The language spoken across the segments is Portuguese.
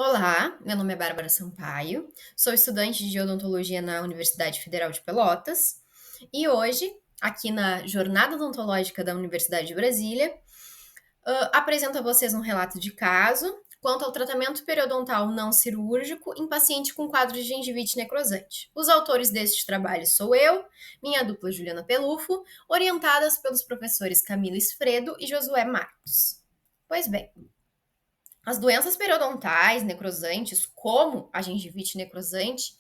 Olá, meu nome é Bárbara Sampaio, sou estudante de odontologia na Universidade Federal de Pelotas e hoje, aqui na Jornada Odontológica da Universidade de Brasília, apresento a vocês um relato de caso quanto ao tratamento periodontal não cirúrgico em paciente com quadro de gengivite necrosante. Os autores deste trabalho sou eu, minha dupla Juliana Pelufo, orientadas pelos professores Camila Esfredo e Josué Marcos. Pois bem, as doenças periodontais necrosantes, como a gengivite necrosante,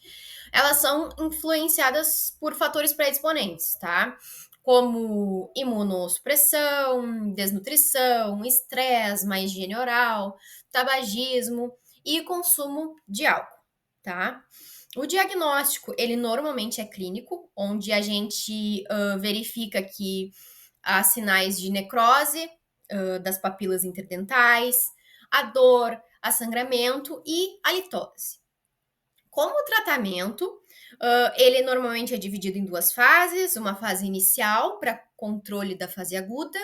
elas são influenciadas por fatores predisponentes, tá? Como imunossupressão, desnutrição, estresse, má higiene oral, tabagismo e consumo de álcool, tá? O diagnóstico, ele normalmente é clínico, onde a gente verifica que há sinais de necrose das papilas interdentais, a dor, a sangramento e a litose. Como o tratamento, ele normalmente é dividido em duas fases: uma fase inicial para controle da fase aguda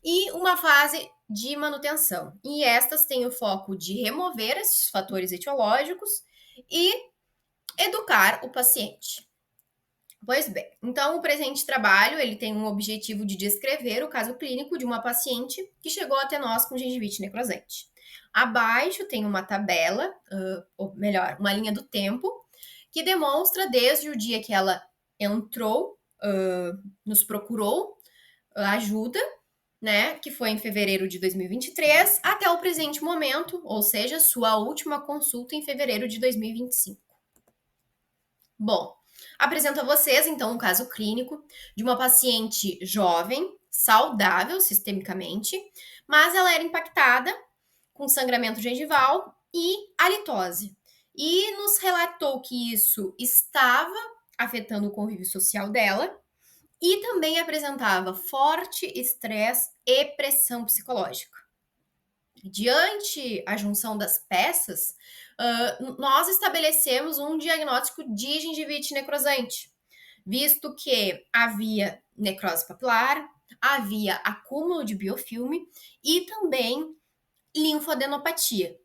e uma fase de manutenção. E estas têm o foco de remover esses fatores etiológicos e educar o paciente. Pois bem, então o presente trabalho ele tem um objetivo de descrever o caso clínico de uma paciente que chegou até nós com gengivite necrosante. Abaixo tem uma tabela, ou melhor, uma linha do tempo, que demonstra desde o dia que ela entrou, nos procurou ajuda, né, que foi em fevereiro de 2023, até o presente momento, ou seja, sua última consulta em fevereiro de 2025. Bom, apresento a vocês então um caso clínico de uma paciente jovem, saudável sistemicamente, mas ela era impactada com sangramento gengival e halitose. E nos relatou que isso estava afetando o convívio social dela e também apresentava forte estresse e pressão psicológica. Diante a junção das peças, nós estabelecemos um diagnóstico de gengivite necrosante, visto que havia necrose papilar, havia acúmulo de biofilme e também linfadenopatia.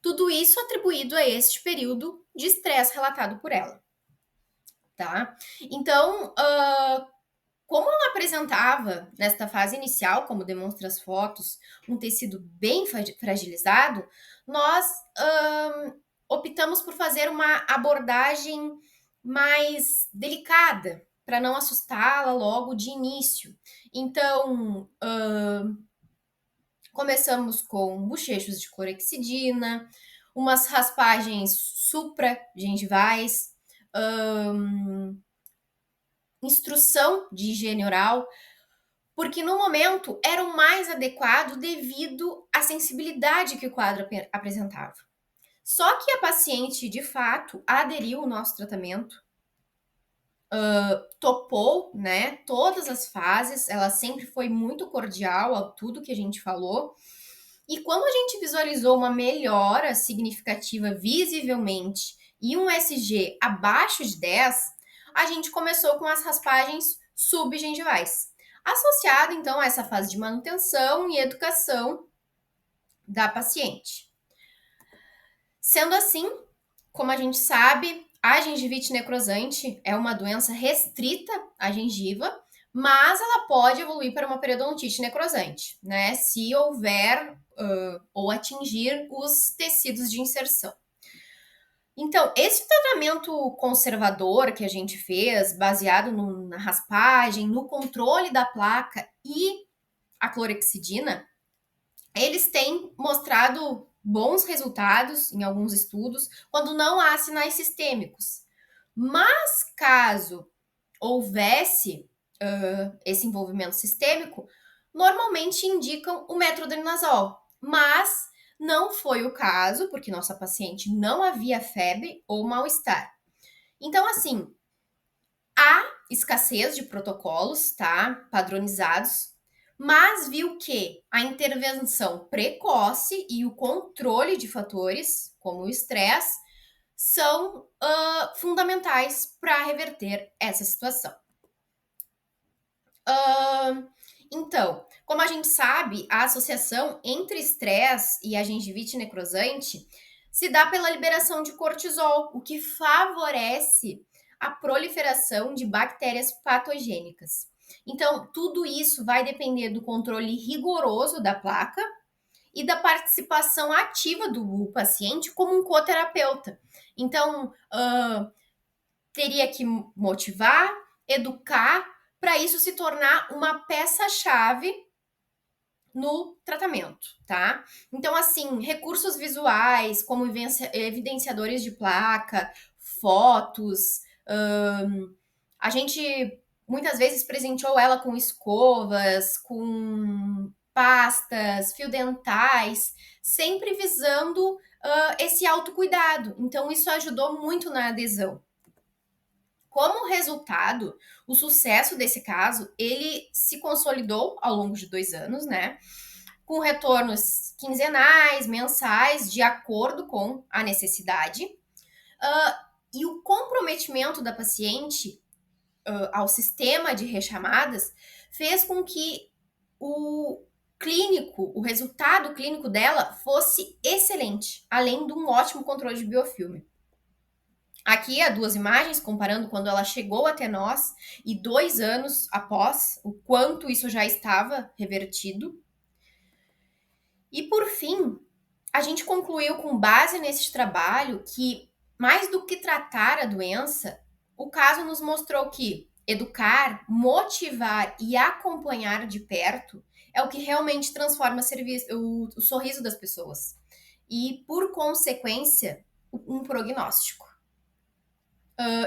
Tudo isso atribuído a este período de estresse relatado por ela, tá? Então, como ela apresentava nesta fase inicial, como demonstra as fotos, um tecido bem fragilizado, nós optamos por fazer uma abordagem mais delicada, para não assustá-la logo de início. Então, começamos com bochechos de clorexidina, umas raspagens supragengivais, instrução de higiene oral, porque no momento era o mais adequado devido à sensibilidade que o quadro apresentava. Só que a paciente, de fato, aderiu ao nosso tratamento, topou, né, todas as fases, ela sempre foi muito cordial a tudo que a gente falou. E quando a gente visualizou uma melhora significativa visivelmente e um SG abaixo de 10, a gente começou com as raspagens subgengivais, associado então a essa fase de manutenção e educação da paciente. Sendo assim, como a gente sabe, a gengivite necrosante é uma doença restrita à gengiva, mas ela pode evoluir para uma periodontite necrosante, né? Se houver ou atingir os tecidos de inserção. Então, esse tratamento conservador que a gente fez, baseado na raspagem, no controle da placa e a clorexidina, eles têm mostrado bons resultados em alguns estudos quando não há sinais sistêmicos. Mas caso houvesse esse envolvimento sistêmico, normalmente indicam o metronidazol, mas não foi o caso, porque nossa paciente não havia febre ou mal-estar. Então, assim, há escassez de protocolos, tá, padronizados, mas viu que a intervenção precoce e o controle de fatores, como o estresse, são fundamentais para reverter essa situação. Então, como a gente sabe, a associação entre estresse e a gengivite necrosante Se dá pela liberação de cortisol, o que favorece a proliferação de bactérias patogênicas. Então, tudo isso vai depender do controle rigoroso da placa e da participação ativa do paciente como um coterapeuta. Então, teria que motivar, educar, para isso se tornar uma peça-chave no tratamento, tá? Então, assim, recursos visuais, como evidenciadores de placa, fotos, a gente muitas vezes presenteou ela com escovas, com pastas, fio dentais, sempre visando esse autocuidado. Então, isso ajudou muito na adesão. Como resultado, o sucesso desse caso, ele se consolidou ao longo de 2 anos, né? Com retornos quinzenais, mensais, de acordo com a necessidade. E o comprometimento da paciente ao sistema de rechamadas fez com que o resultado clínico dela fosse excelente, além de um ótimo controle de biofilme. Aqui há 2 imagens comparando quando ela chegou até nós e 2 anos após, o quanto isso já estava revertido. E por fim, a gente concluiu com base nesse trabalho que, mais do que tratar a doença, o caso nos mostrou que educar, motivar e acompanhar de perto é o que realmente transforma o sorriso das pessoas. E, por consequência, um prognóstico.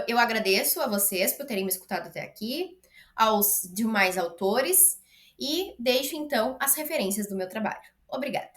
Eu agradeço a vocês por terem me escutado até aqui, aos demais autores, e deixo então as referências do meu trabalho. Obrigada.